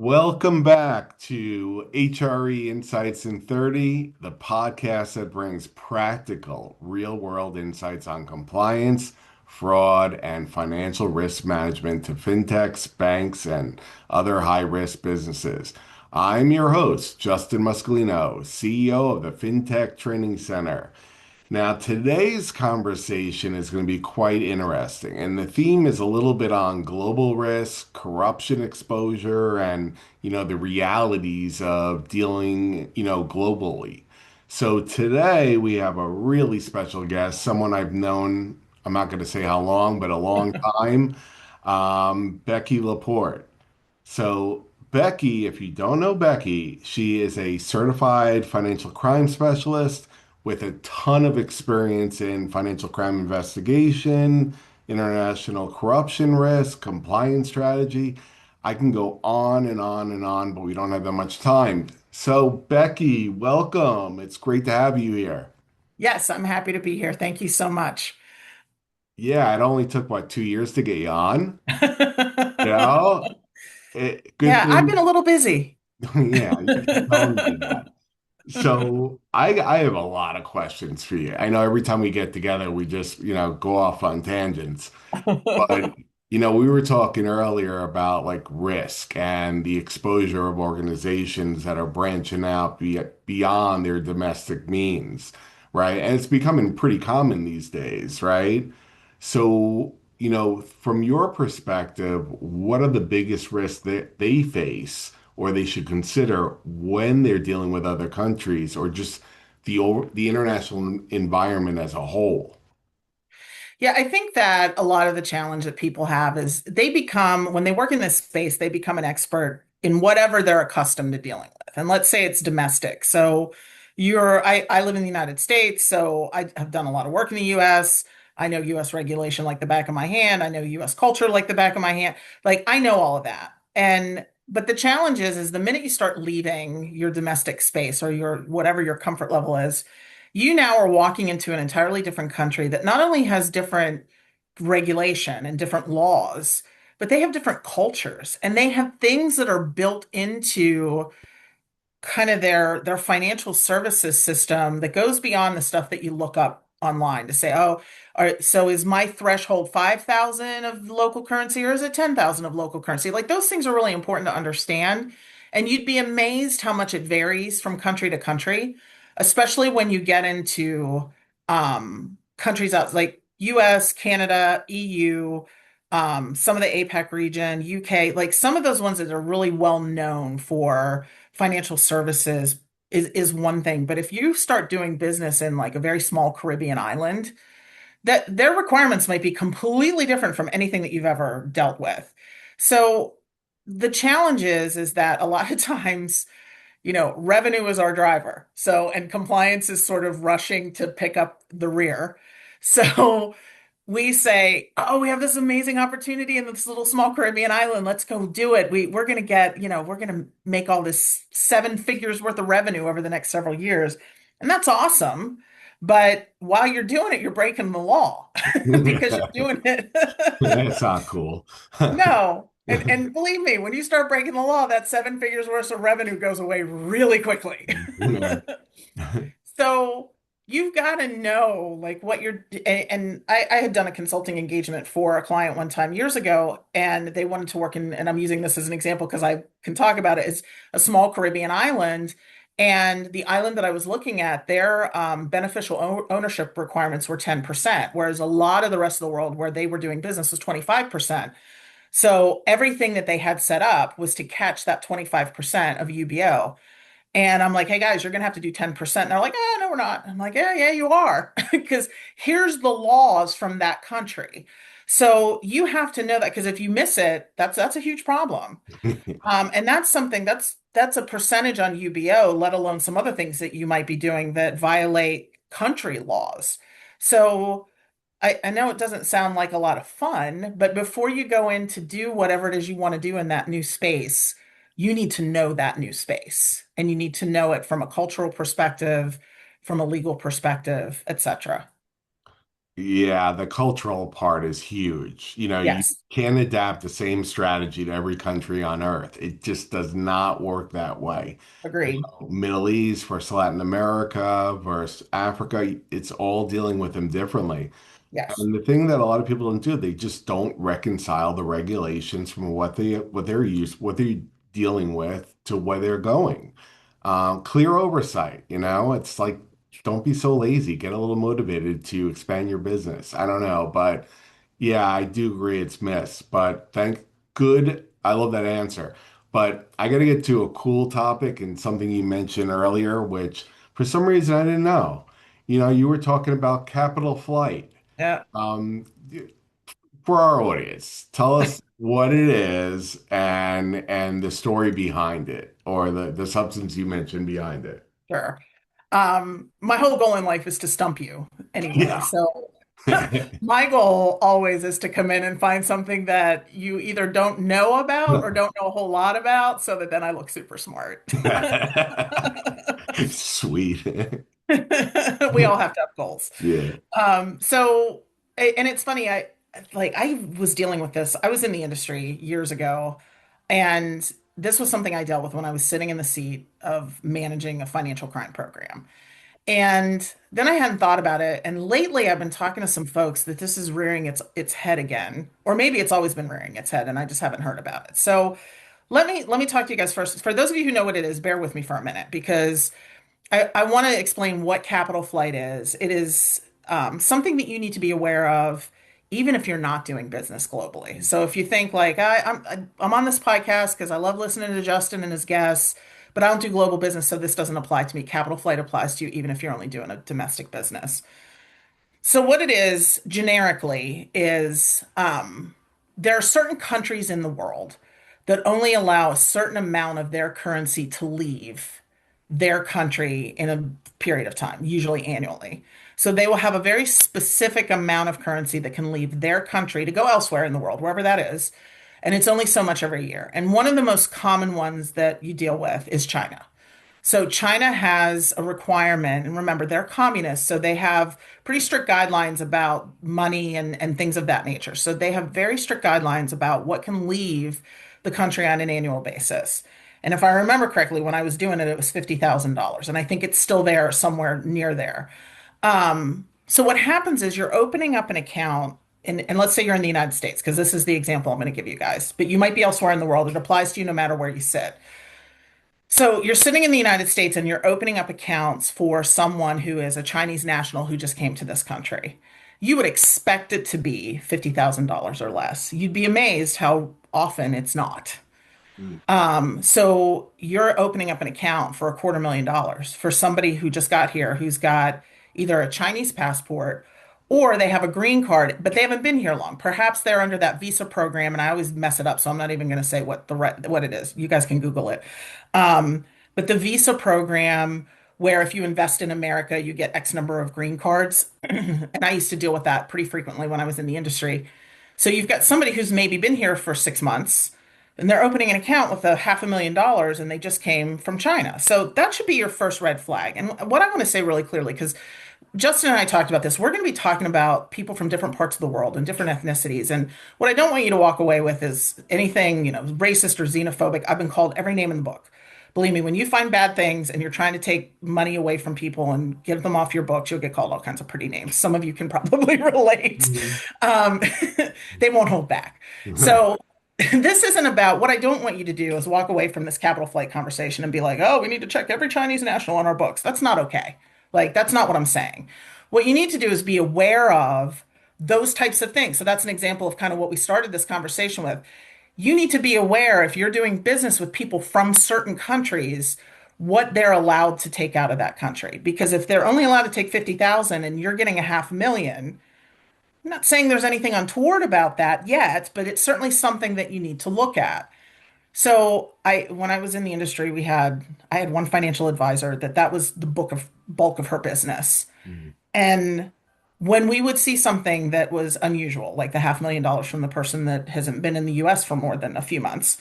Welcome back to HRE Insights in 30, the podcast that brings practical, real-world insights on compliance, fraud, and financial risk management to fintechs, banks, and other high-risk businesses. I'm your host, Justin Muscolino, CEO of the Fintech Training Center. Now, today's conversation is going to be quite interesting, and the theme is a little bit on global risk, corruption exposure, and, the realities of dealing, globally. So today we have a really special guest, someone I've known, I'm not going to say how long, but a long time, Becki Laporte. So, Becki, if you don't know Becki, she is a certified financial crime specialist with a ton of experience in financial crime investigation, international corruption risk, compliance strategy. I can go on and on and on, but we don't have that much time. So, Becki, welcome. It's great to have you here. Yes, I'm happy to be here. Thank you so much. Yeah, it only took, what, 2 years to get you on? You Yeah, know, good I've been a thing. little busy. Yeah, you keep telling me that. So I have a lot of questions for you. I know every time we get together, we just, go off on tangents. But, we were talking earlier about like risk and the exposure of organizations that are branching out beyond their domestic means, right? And it's becoming pretty common these days, right? So, from your perspective, what are the biggest risks that they face or they should consider when they're dealing with other countries or just the international environment as a whole? Yeah, I think that a lot of the challenge that people have is when they work in this space, they become an expert in whatever they're accustomed to dealing with. And let's say it's domestic. So I live in the United States, so I have done a lot of work in the US. I know US regulation like the back of my hand. I know US culture like the back of my hand. Like I know all of that. But the challenge is the minute you start leaving your domestic space or your whatever your comfort level is, you now are walking into an entirely different country that not only has different regulation and different laws, but they have different cultures and they have things that are built into kind of their financial services system that goes beyond the stuff that you look up online to say, oh, so is my threshold 5,000 of local currency or is it 10,000 of local currency? Like those things are really important to understand. And you'd be amazed how much it varies from country to country, especially when you get into countries out like US, Canada, EU, some of the APAC region, UK, like some of those ones that are really well known for financial services is one thing. But if you start doing business in like a very small Caribbean island, that their requirements might be completely different from anything that you've ever dealt with. So the challenge is that a lot of times, revenue is our driver. So, and compliance is sort of rushing to pick up the rear. So we say, oh, we have this amazing opportunity in this little small Caribbean island. Let's go do it. We're going to we're going to make all this seven figures worth of revenue over the next several years. And that's awesome. But while you're doing it, you're breaking the law because you're doing it. That's not cool. No. And believe me, when you start breaking the law, that seven figures worth of revenue goes away really quickly. So you've got to know like what you're and I had done a consulting engagement for a client one time years ago, and they wanted to work in, and I'm using this as an example because I can talk about it. It's a small Caribbean island. And the island that I was looking at, their beneficial ownership requirements were 10%, whereas a lot of the rest of the world where they were doing business was 25%. So everything that they had set up was to catch that 25% of UBO. And I'm like, hey guys, you're gonna have to do 10%. And they're like, no, we're not. I'm like, yeah, you are. Because here's the laws from that country. So you have to know that because if you miss it, that's a huge problem. And that's something that's a percentage on UBO, let alone some other things that you might be doing that violate country laws. So I know it doesn't sound like a lot of fun, but before you go in to do whatever it is you want to do in that new space, you need to know that new space and you need to know it from a cultural perspective, from a legal perspective, etc. Yeah, the cultural part is huge. You Yes, can't adapt the same strategy to every country on earth. It just does not work that way. agreed. Middle East versus Latin America versus Africa, it's all dealing with them differently. Yes, And the thing that a lot of people don't do, they just don't reconcile the regulations from what they're dealing with to where they're going. Clear oversight, it's like don't be so lazy. Get a little motivated to expand your business. I don't know, but yeah, I do agree it's missed. But thank good. I love that answer. But I got to get to a cool topic and something you mentioned earlier, which for some reason I didn't know. You were talking about capital flight. yeah, Um, for our audience, tell us what it is and the story behind it, or the substance you mentioned behind it. sure. My whole goal in life is to stump you anyway. Yeah. So my goal always is to come in and find something that you either don't know about or don't know a whole lot about, so that then I look super smart. Sweet. We all have to have goals. Yeah. And it's funny, I was dealing with this. I was in the industry years ago, and this was something I dealt with when I was sitting in the seat of managing a financial crime program. And then I hadn't thought about it. And lately I've been talking to some folks that this is rearing its head again. Or maybe it's always been rearing its head and I just haven't heard about it. So let me talk to you guys first. For those of you who know what it is, bear with me for a minute because I want to explain what capital flight is. It is something that you need to be aware of, even if you're not doing business globally. So if you think like I'm on this podcast because I love listening to Justin and his guests, but I don't do global business, so this doesn't apply to me. Capital flight applies to you even if you're only doing a domestic business. So what it is generically is there are certain countries in the world that only allow a certain amount of their currency to leave their country in a period of time, usually annually. So they will have a very specific amount of currency that can leave their country to go elsewhere in the world, wherever that is. And it's only so much every year. And one of the most common ones that you deal with is China. So China has a requirement, and remember, they're communists, so they have pretty strict guidelines about money and things of that nature. So they have very strict guidelines about what can leave the country on an annual basis. And if I remember correctly, when I was doing it, it was $50,000. And I think it's still there somewhere near there. So what happens is you're opening up an account, and let's say you're in the United States, because this is the example I'm going to give you guys, but you might be elsewhere in the world. It applies to you no matter where you sit. So you're sitting in the United States and you're opening up accounts for someone who is a Chinese national who just came to this country. You would expect it to be $50,000 or less. You'd be amazed how often it's not. Mm. So you're opening up an account for $250,000 for somebody who just got here, who's got either a Chinese passport or they have a green card, but they haven't been here long. Perhaps they're under that visa program, and I always mess it up, so I'm not even going to say what it is. You guys can Google it. But the visa program, where if you invest in America, you get X number of green cards, and I used to deal with that pretty frequently when I was in the industry. So you've got somebody who's maybe been here for 6 months and they're opening an account with a $500,000 and they just came from China. So that should be your first red flag. And what I want to say really clearly, because Justin and I talked about this, we're going to be talking about people from different parts of the world and different ethnicities. And what I don't want you to walk away with is anything, racist or xenophobic. I've been called every name in the book. Believe me, when you find bad things and you're trying to take money away from people and get them off your books, you'll get called all kinds of pretty names. Some of you can probably relate. Mhm. Um, they won't hold back. Right. So this isn't about what I don't want you to do is walk away from this capital flight conversation and be like, oh, we need to check every Chinese national on our books. That's not okay. Like, that's not what I'm saying. What you need to do is be aware of those types of things. So that's an example of kind of what we started this conversation with. You need to be aware if you're doing business with people from certain countries, what they're allowed to take out of that country. Because if they're only allowed to take 50,000 and you're getting a 500,000, I'm not saying there's anything untoward about that yet, but it's certainly something that you need to look at. So when I was in the industry, I had one financial advisor that was the bulk of her business. Mhm. And when we would see something that was unusual, like the $500,000 from the person that hasn't been in the US for more than a few months,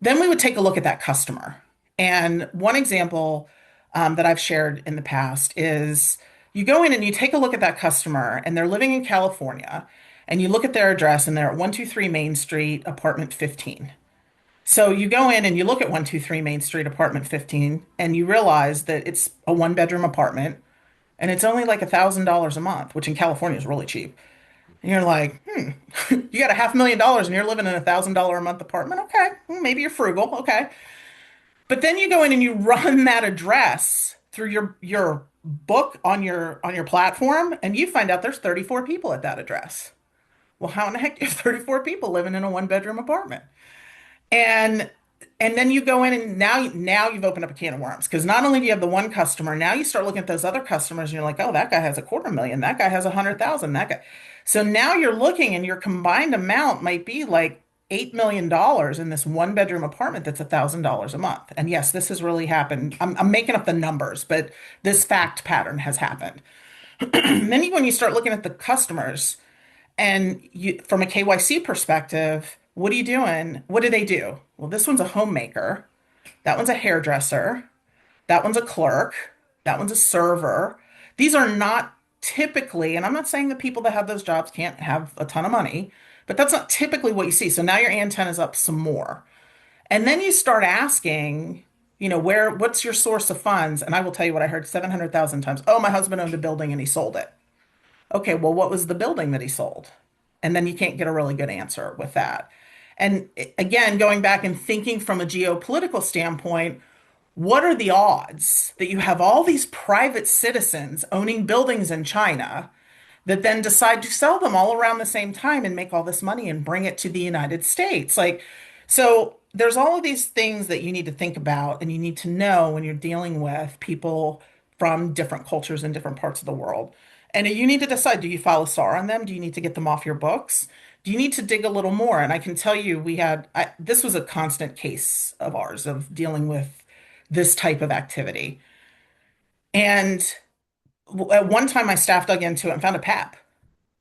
then we would take a look at that customer. And one example that I've shared in the past is You go in and you take a look at that customer, and they're living in California, and you look at their address, and they're at 123 Main Street, apartment 15. So you go in and you look at 123 Main Street, apartment 15, and you realize that it's a one-bedroom apartment, and it's only like $1,000 a month, which in California is really cheap. And you're like, you got a $500,000 and you're living in $1,000 a month apartment. Okay, maybe you're frugal. Okay, but then you go in and you run that address through your book on your platform, and you find out there's 34 people at that address. Well, how in the heck do you have 34 people living in a one bedroom apartment? And and then you go in and now you've opened up a can of worms because not only do you have the one customer, now you start looking at those other customers and you're like, oh, that guy has a 250,000, that guy has 100,000, that guy. So now you're looking and your combined amount might be like $8 million in this one bedroom apartment that's $1,000 a month. And yes, this has really happened. I'm making up the numbers, but this fact pattern has happened. Then when you start looking at the customers, and you, from a KYC perspective, what are you doing? What do they do? Well, this one's a homemaker. That one's a hairdresser. That one's a clerk. That one's a server. These are not typically, and I'm not saying that people that have those jobs can't have a ton of money, but that's not typically what you see. So now your antenna's up some more. And then you start asking, what's your source of funds? And I will tell you what I heard 700,000 times. Oh, my husband owned a building and he sold it. Okay, well, what was the building that he sold? And then you can't get a really good answer with that. And again, going back and thinking from a geopolitical standpoint, what are the odds that you have all these private citizens owning buildings in China that then decide to sell them all around the same time and make all this money and bring it to the United States? Like, so there's all of these things that you need to think about and you need to know when you're dealing with people from different cultures in different parts of the world. And you need to decide, do you file a SAR on them? Do you need to get them off your books? Do you need to dig a little more? And I can tell you, this was a constant case of ours of dealing with this type of activity. And at one time, my staff dug into it and found a PEP.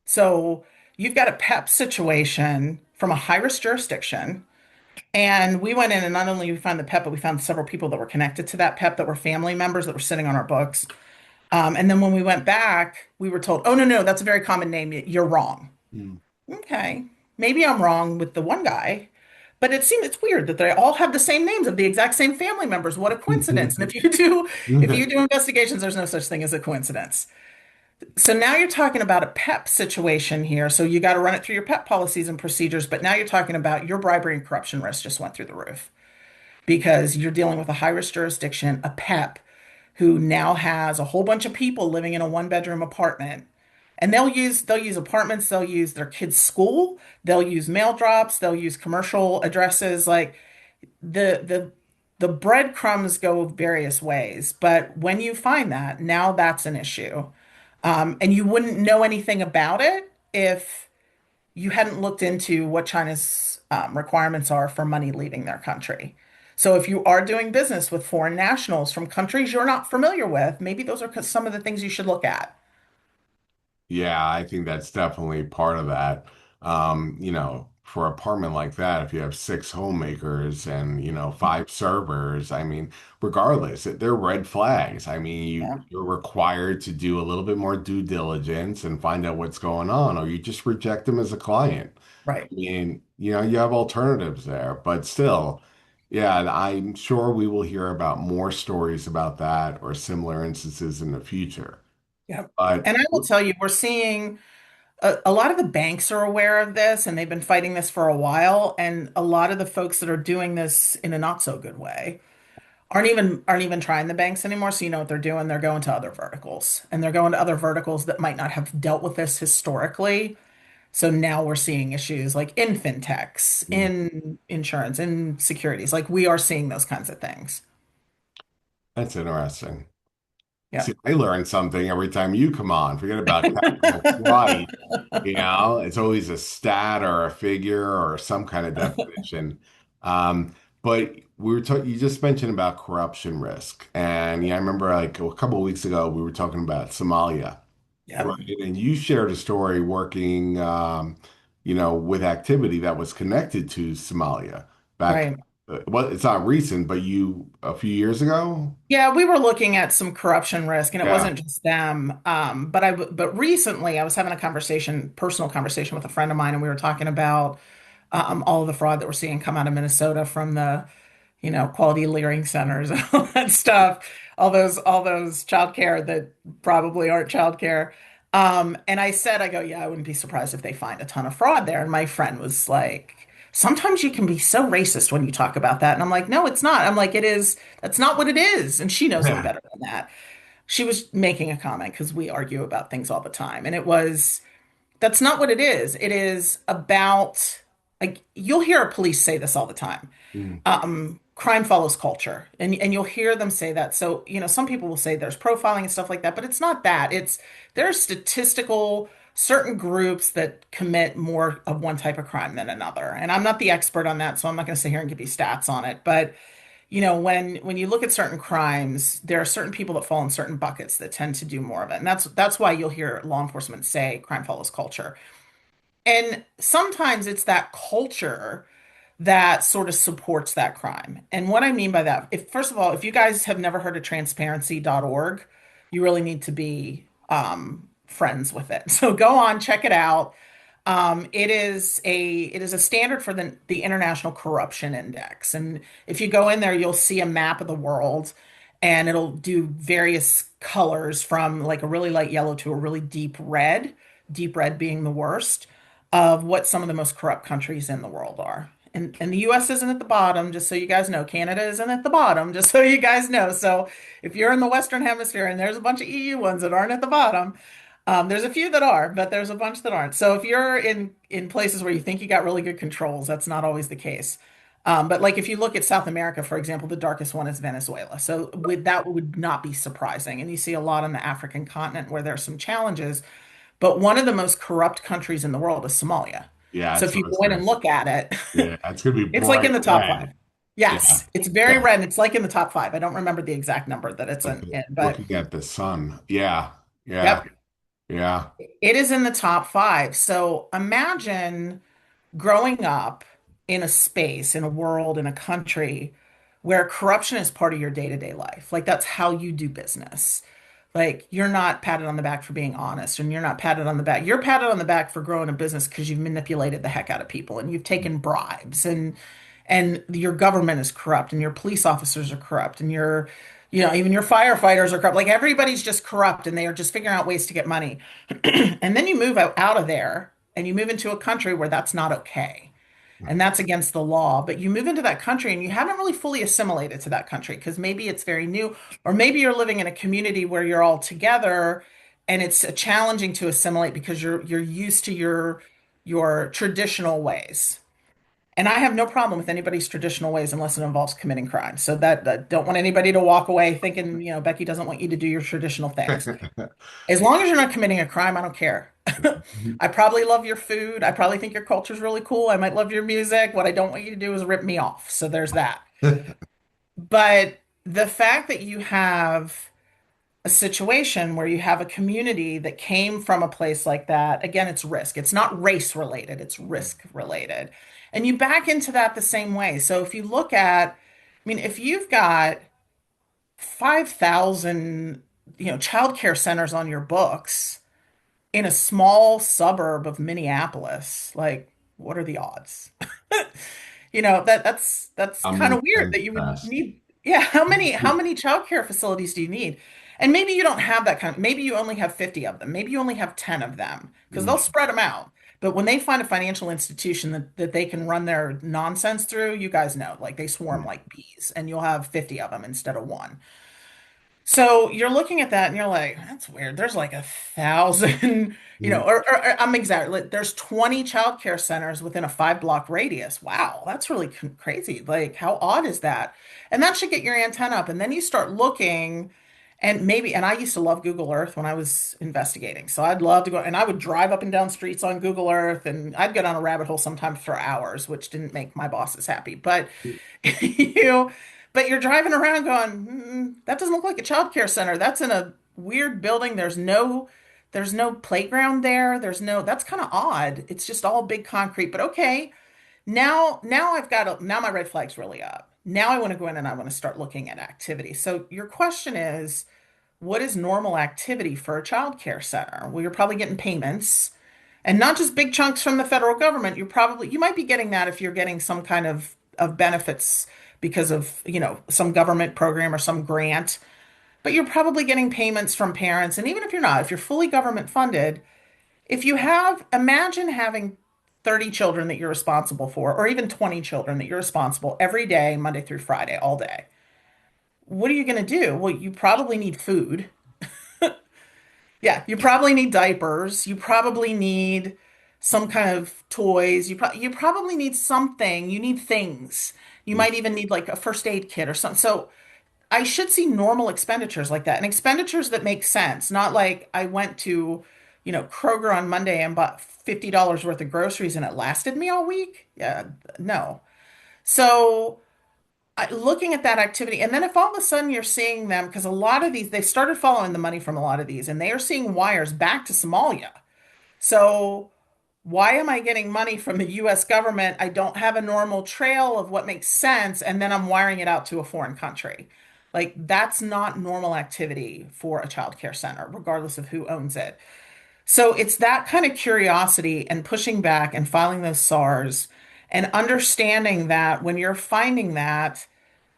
So you've got a PEP situation from a high-risk jurisdiction. And we went in and not only did we find the PEP, but we found several people that were connected to that PEP that were family members that were sitting on our books. And then when we went back, we were told, oh, no, no, that's a very common name. You're wrong. Mm. Okay. Maybe I'm wrong with the one guy, but it's weird that they all have the same names of the exact same family members. What a coincidence. And if you do investigations, there's no such thing as a coincidence. So now you're talking about a PEP situation here. So you got to run it through your PEP policies and procedures, but now you're talking about your bribery and corruption risk just went through the roof because you're dealing with a high risk jurisdiction, a PEP who now has a whole bunch of people living in a one bedroom apartment. And they'll use apartments, they'll use their kids' school, they'll use mail drops, they'll use commercial addresses. Like the breadcrumbs go various ways. But when you find that, now that's an issue. And you wouldn't know anything about it if you hadn't looked into what China's requirements are for money leaving their country. So if you are doing business with foreign nationals from countries you're not familiar with, maybe those are some of the things you should look at. Yeah, I think that's definitely part of that. For an apartment like that, if you have six homemakers and, five servers, I mean, regardless, they're red flags. I mean, Yeah, you're required to do a little bit more due diligence and find out what's going on, or you just reject them as a client. right. I mean, you have alternatives there, but still, yeah, I'm sure we will hear about more stories about that or similar instances in the future. Yeah. But And I will tell you, we're seeing a lot of the banks are aware of this and they've been fighting this for a while. And a lot of the folks that are doing this in a not so good way aren't even trying the banks anymore. So you know what they're doing? They're going to other verticals and they're going to other verticals that might not have dealt with this historically. So now we're seeing issues like in fintechs, mm, in insurance, in securities. Like we are seeing those kinds of things. that's interesting. Yeah. See, I learn something every time you come on. Forget about capital flight. It's always a stat or a figure or some kind of definition. But you just mentioned about corruption risk. And yeah, I remember like a couple of weeks ago, we were talking about Somalia, Yeah. right? And you shared a story working, with activity that was connected to Somalia back Right. Well, it's not recent, but you a few years ago? Yeah, we were looking at some corruption risk, and it Yeah. wasn't just them. But recently I was having a conversation, personal conversation with a friend of mine, and we were talking about all of the fraud that we're seeing come out of Minnesota from the, quality learning centers, all that stuff, all those childcare that probably aren't childcare. And I said, I go, yeah, I wouldn't be surprised if they find a ton of fraud there. And my friend was like, sometimes you can be so racist when you talk about that. And I'm like, no, it's not. I'm like, it is. That's not what it is. And she knows me better than that. She was making a comment because we argue about things all the time. And it was, that's not what it is. It is about, like, you'll hear police say this all the time. Mm. Crime follows culture, and you'll hear them say that. So, some people will say there's profiling and stuff like that, but it's not that. It's there's statistical certain groups that commit more of one type of crime than another. And I'm not the expert on that, so I'm not going to sit here and give you stats on it. But when you look at certain crimes, there are certain people that fall in certain buckets that tend to do more of it. And that's why you'll hear law enforcement say crime follows culture. And sometimes it's that culture that sort of supports that crime. And what I mean by that, if first of all, if you guys have never heard of transparency.org, you really need to be friends with it. So go on, check it out. It is a standard for the International Corruption Index. And if you go in there, you'll see a map of the world and it'll do various colors from like a really light yellow to a really deep red being the worst of what some of the most corrupt countries in the world are. And the US isn't at the bottom, just so you guys know. Canada isn't at the bottom, just so you guys know. So if you're in the Western Hemisphere and there's a bunch of EU ones that aren't at the bottom, there's a few that are, but there's a bunch that aren't. So if you're in places where you think you got really good controls, that's not always the case. But like if you look at South America, for example, the darkest one is Venezuela. So with that would not be surprising. And you see a lot on the African continent where there's some challenges. But one of the most corrupt countries in the world is Somalia. Yeah, So that's if you what I was go in gonna and say. look at it, Yeah, it's gonna be it's like in bright the top five. red. Yeah. Yes, it's very Yeah. red. And it's like in the top five. I don't remember the exact number that it's in, but Looking at the sun. Yeah. Yeah. yep, Yeah. it is in the top five. So imagine growing up in a space, in a world, in a country where corruption is part of your day-to-day life. Like that's how you do business. Like you're not patted on the back for being honest, and you're not patted on the back. You're patted on the back for growing a business because you've manipulated the heck out of people and you've taken bribes and your government is corrupt and your police officers are corrupt and even your firefighters are corrupt. Like everybody's just corrupt and they are just figuring out ways to get money. And then you move out of there and you move into a country where that's not okay. And that's against the law. But you move into that country and you haven't really fully assimilated to that country because maybe it's very new, or maybe you're living in a community where you're all together and it's challenging to assimilate because you're used to your traditional ways. And I have no problem with anybody's traditional ways unless it involves committing crimes. So that don't want anybody to walk away thinking, Becky doesn't want you to do your traditional things. As long as you're not committing a crime, I don't care. I probably love your food. I probably think your culture's really cool. I might love your music. What I don't want you to do is rip me off. So there's that. But the fact that you have a situation where you have a community that came from a place like that, again, it's risk. It's not race related, it's risk related. And you back into that the same way. So if you look at, I mean, if you've got 5,000, childcare centers on your books, in a small suburb of Minneapolis, like what are the odds? That's I'm kind gonna of weird say that you would fast. need. Yeah, how many childcare facilities do you need? And maybe you don't have that maybe you only have 50 of them. Maybe you only have 10 of them because they'll spread them out. But when they find a financial institution that they can run their nonsense through, you guys know, like they swarm like bees and you'll have 50 of them instead of one. So you're looking at that and you're like, that's weird. There's like 1,000, or I'm exactly, there's 20 childcare centers within a 5 block radius. Wow, that's really crazy. Like, how odd is that? And that should get your antenna up. And then you start looking and I used to love Google Earth when I was investigating. So I'd love to go and I would drive up and down streets on Google Earth and I'd go down a rabbit hole sometimes for hours, which didn't make my bosses happy. But you but you're driving around going, that doesn't look like a childcare center. That's in a weird building. There's no playground there. That's kind of odd. It's just all big concrete. But okay, now now my red flag's really up. Now I want to go in and I want to start looking at activity. So your question is, what is normal activity for a child care center? Well, you're probably getting payments and not just big chunks from the federal government. You might be getting that if you're getting some kind of benefits because of, some government program or some grant, but you're probably getting payments from parents. And even if you're not, if you're fully government funded, if you have, imagine having 30 children that you're responsible for, or even 20 children that you're responsible every day, Monday through Friday, all day. What are you going to do? Well, you probably need food. Yeah, you probably need diapers. You probably need some kind of toys. You probably need something. You need things. You might even need like a first aid kit or something. So I should see normal expenditures like that and expenditures that make sense, not like I went to, Kroger on Monday and bought $50 worth of groceries and it lasted me all week. Yeah, no. So looking at that activity, and then if all of a sudden you're seeing them, because a lot of these, they started following the money from a lot of these, and they are seeing wires back to Somalia. So why am I getting money from the US government? I don't have a normal trail of what makes sense, and then I'm wiring it out to a foreign country. Like that's not normal activity for a child care center, regardless of who owns it. So it's that kind of curiosity and pushing back and filing those SARs and understanding that when you're finding that,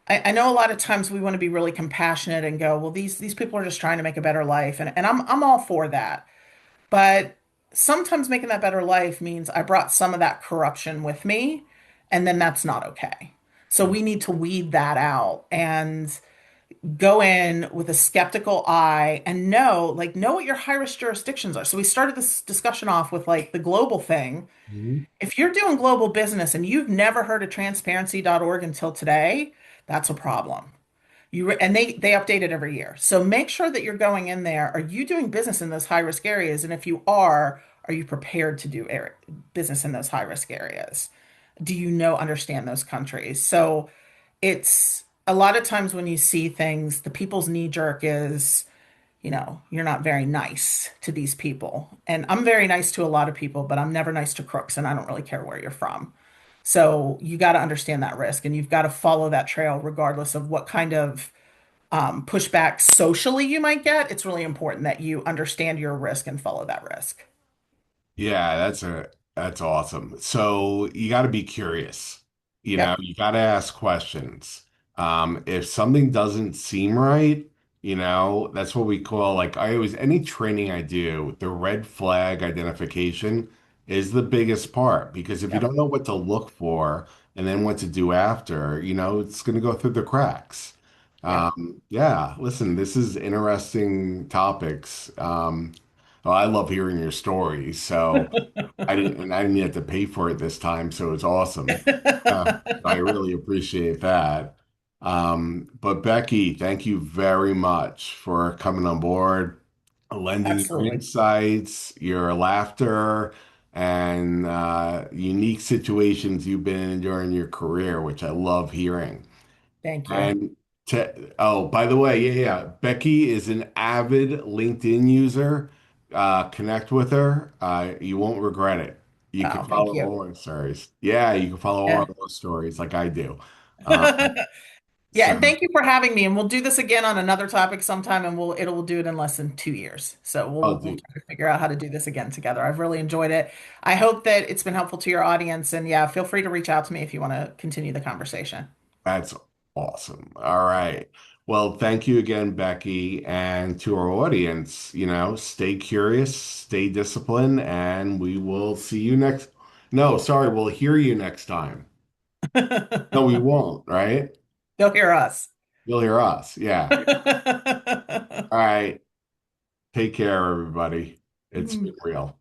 I know a lot of times we want to be really compassionate and go, well, these people are just trying to make a better life, and I'm all for that. But sometimes making that better life means I brought some of that corruption with me, and then that's not okay. So we need to weed that out and go in with a skeptical eye and know what your high risk jurisdictions are. So we started this discussion off with like the global thing. Mhm. If you're doing global business and you've never heard of transparency.org until today, that's a problem. And they update it every year. So make sure that you're going in there. Are you doing business in those high risk areas? And if you are you prepared to do business in those high risk areas? Do you understand those countries? So it's a lot of times when you see things, the people's knee jerk is, you're not very nice to these people. And I'm very nice to a lot of people, but I'm never nice to crooks, and I don't really care where you're from. So you got to understand that risk and you've got to follow that trail regardless of what kind of pushback socially you might get. It's really important that you understand your risk and follow that risk. Yeah, that's awesome. So you got to be curious. Yep. You got to ask questions. If something doesn't seem right, that's what we call like I always any training I do, the red flag identification is the biggest part because if you Yep. don't know what to look for and then what to do after, it's going to go through the cracks. Yep. Yeah, listen, this is interesting topics. Well, I love hearing your stories, so. I didn't have to pay for it this time, so it's awesome. I really appreciate that. But Becky, thank you very much for coming on board, lending your Absolutely. insights, your laughter, and unique situations you've been in during your career, which I love hearing. Thank you. And oh, by the way, yeah. Becky is an avid LinkedIn user. Connect with her. You won't regret it. You can Oh, thank follow you. all our stories. Yeah, you can follow all Yeah. our stories like I do. Um, Yeah, so and thank you for having me. And we'll do this again on another topic sometime, and we'll do it in less than 2 years. So I'll we'll do. try to figure out how to do this again together. I've really enjoyed it. I hope that it's been helpful to your audience. And yeah, feel free to reach out to me if you want to continue the conversation. That's awesome. All right. Well, thank you again, Becky, and to our audience. Stay curious, stay disciplined, and we will see you next. No, sorry, we'll hear you next time. No, we won't, right? They'll hear us. You'll hear us. Yeah. All right. Take care, everybody. It's been real.